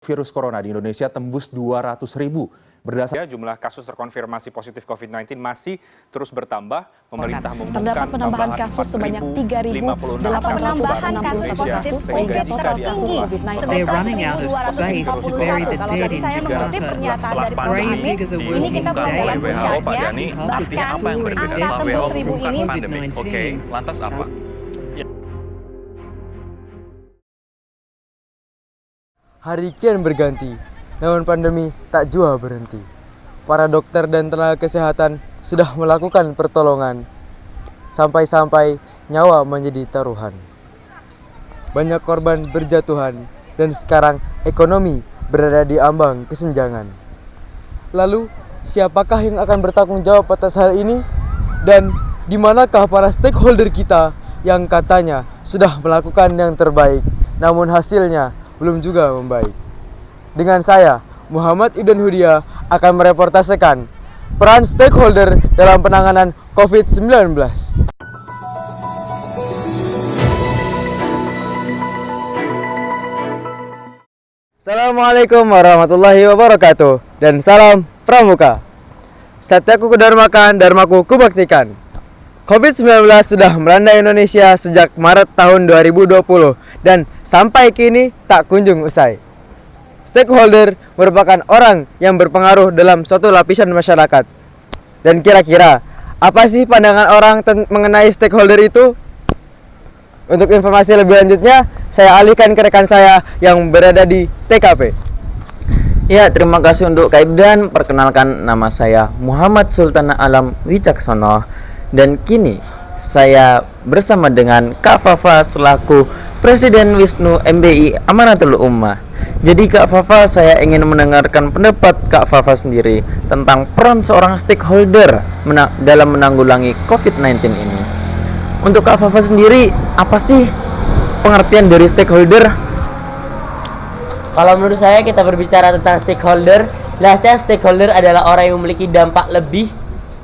Virus corona di Indonesia tembus 200.000. Berdasarkan jumlah kasus terkonfirmasi positif COVID-19 masih terus bertambah. Pemerintah mengumumkan terdapat penambahan kasus sebanyak 3.861 kasus sehingga total kasus COVID-19. They're running out of space to bury the dead in Jakarta. Grave diggers are working day and night Pak Dhani, to help artinya apa yang berbeda deaths setelah WHO from mengumumkan pandemi? COVID-19. Oke, lantas apa? Hari kian berganti, namun pandemi tak jua berhenti. Para dokter dan tenaga kesehatan sudah melakukan pertolongan, sampai-sampai nyawa menjadi taruhan. Banyak korban berjatuhan, dan sekarang ekonomi berada di ambang kesenjangan. Lalu, siapakah yang akan bertanggung jawab atas hal ini? Dan di manakah para stakeholder kita yang katanya sudah melakukan yang terbaik, namun hasilnya belum juga membaik. Dengan saya, Muhammad Ibn Hudia, akan mereportasekan peran stakeholder dalam penanganan COVID-19. Assalamualaikum warahmatullahi wabarakatuh, dan salam pramuka. Satyaku kudarmakan, dharmaku kubaktikan. COVID-19 sudah melanda Indonesia sejak Maret tahun 2020 dan sampai kini tak kunjung usai. Stakeholder merupakan orang yang berpengaruh dalam suatu lapisan masyarakat. Dan kira-kira apa sih pandangan orang mengenai stakeholder itu? Untuk informasi lebih lanjutnya, saya alihkan ke rekan saya yang berada di TKP. Ya, terima kasih untuk Kak Ibdan. Perkenalkan, nama saya Muhammad Sultan Alam Wicaksono. Dan kini saya bersama dengan Kak Fafa selaku Presiden Wisnu MBI Amanatul Ummah. Jadi Kak Fafa, saya ingin mendengarkan pendapat Kak Fafa sendiri tentang peran seorang stakeholder dalam menanggulangi COVID-19 ini. Untuk Kak Fafa sendiri, apa sih pengertian dari stakeholder? Kalau menurut saya, kita berbicara tentang stakeholder, jelasnya stakeholder adalah orang yang memiliki dampak lebih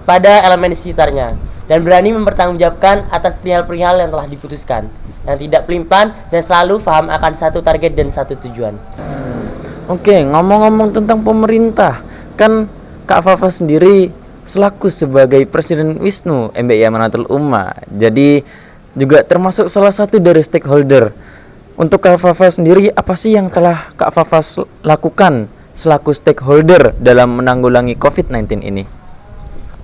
pada elemen di sekitarnya dan berani mempertanggungjawabkan atas perihal-perihal yang telah diputuskan, yang tidak pelin-pelan dan selalu paham akan satu target dan satu tujuan. Oke, ngomong-ngomong tentang pemerintah, kan Kak Fafa sendiri selaku sebagai Presiden Wisnu MBI Amanatul Ummah, jadi juga termasuk salah satu dari stakeholder. Untuk Kak Fafa sendiri, apa sih yang telah Kak Fafa lakukan selaku stakeholder dalam menanggulangi COVID-19 ini?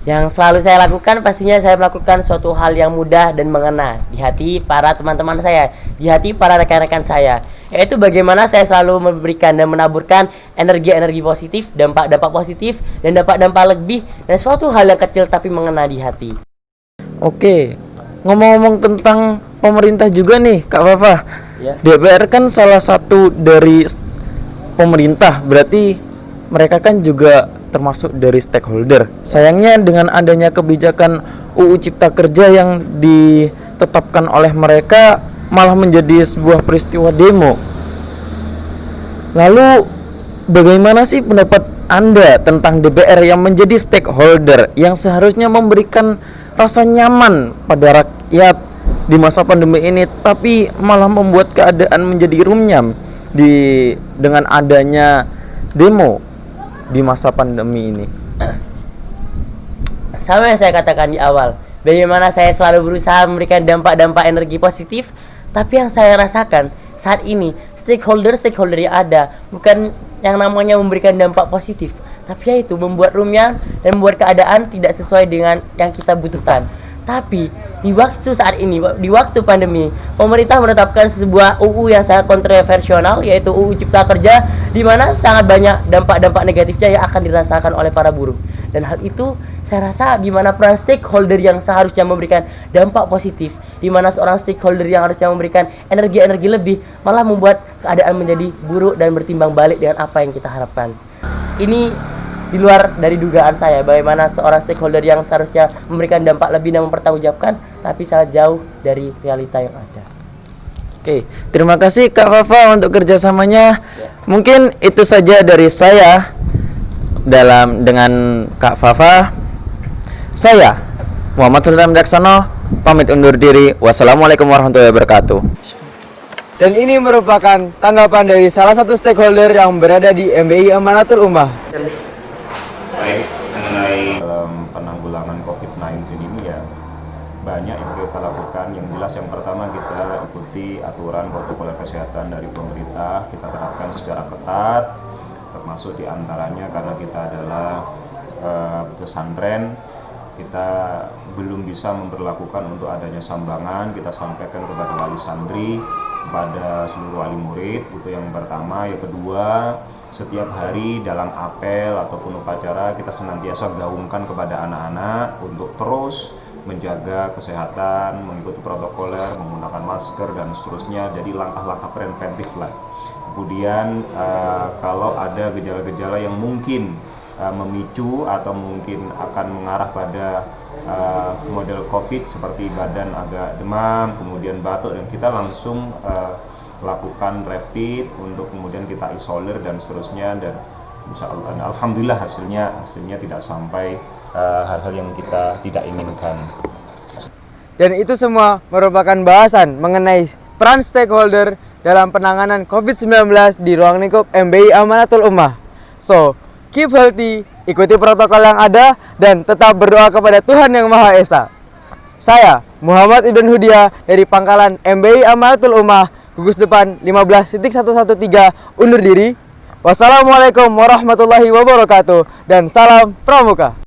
Yang selalu saya lakukan, pastinya saya melakukan suatu hal yang mudah dan mengena di hati para teman-teman saya, di hati para rekan-rekan saya, yaitu bagaimana saya selalu memberikan dan menaburkan energi-energi positif, dampak-dampak positif, dan dampak-dampak lebih, dan suatu hal yang kecil tapi mengena di hati. Oke, ngomong-ngomong tentang pemerintah juga nih Kak Fafa, Ya. DPR kan salah satu dari pemerintah, berarti mereka kan juga termasuk dari stakeholder. Sayangnya dengan adanya kebijakan UU Cipta Kerja yang ditetapkan oleh mereka malah menjadi sebuah peristiwa demo. Lalu bagaimana sih pendapat Anda tentang DPR yang menjadi stakeholder yang seharusnya memberikan rasa nyaman pada rakyat di masa pandemi ini, tapi malah membuat keadaan menjadi runyam dengan adanya demo di masa pandemi ini? Sama yang saya katakan di awal, bagaimana saya selalu berusaha memberikan dampak-dampak energi positif, tapi yang saya rasakan saat ini, stakeholder yang ada bukan yang namanya memberikan dampak positif, tapi yaitu membuat runyam dan membuat keadaan tidak sesuai dengan yang kita butuhkan. Tapi di waktu saat ini, di waktu pandemi, pemerintah menetapkan sebuah UU yang sangat kontroversial, yaitu UU Cipta Kerja, di mana sangat banyak dampak-dampak negatifnya yang akan dirasakan oleh para buruh. Dan hal itu saya rasa di mana peran stakeholder yang seharusnya memberikan dampak positif, di mana seorang stakeholder yang harusnya memberikan energi-energi lebih, malah membuat keadaan menjadi buruk dan bertimbang balik dengan apa yang kita harapkan. Ini di luar dari dugaan saya, bagaimana seorang stakeholder yang seharusnya memberikan dampak lebih dan mempertanggungjawabkan, tapi sangat jauh dari realita yang ada. Oke, terima kasih Kak Fafa untuk kerjasamanya. Mungkin itu saja dari saya dengan Kak Fafa. Saya Muhammad Sultan Wicaksono pamit undur diri. Wassalamualaikum warahmatullahi wabarakatuh. Dan ini merupakan tanggapan dari salah satu stakeholder yang berada di MBI Amanatul Ummah. Baik, mengenai dalam penanggulangan COVID-19 ini ya banyak yang kita lakukan. Yang jelas yang pertama kita ikuti aturan protokol kesehatan dari pemerintah, kita terapkan secara ketat, termasuk diantaranya karena kita adalah pesantren, kita belum bisa memperlakukan untuk adanya sambangan, kita sampaikan kepada wali santri, kepada seluruh wali murid, itu yang pertama. Yang kedua, setiap hari dalam apel ataupun upacara kita senantiasa gaungkan kepada anak-anak untuk terus menjaga kesehatan, mengikuti protokoler, menggunakan masker dan seterusnya. Jadi langkah-langkah preventif lah. Kemudian kalau ada gejala-gejala yang mungkin memicu atau mungkin akan mengarah pada model COVID seperti badan agak demam, kemudian batuk, dan kita langsung lakukan rapid untuk kemudian kita isolir dan seterusnya, dan alhamdulillah hasilnya tidak sampai hal-hal yang kita tidak inginkan. Dan itu semua merupakan bahasan mengenai peran stakeholder dalam penanganan COVID-19 di ruang lingkup MBI Amanatul Ummah. So, keep healthy, ikuti protokol yang ada, dan tetap berdoa kepada Tuhan Yang Maha Esa. Saya, Muhammad Ibn Hudia dari Pangkalan MBI Amanatul Ummah, gugus depan 15.113, undur diri. Wassalamualaikum warahmatullahi wabarakatuh, dan salam pramuka.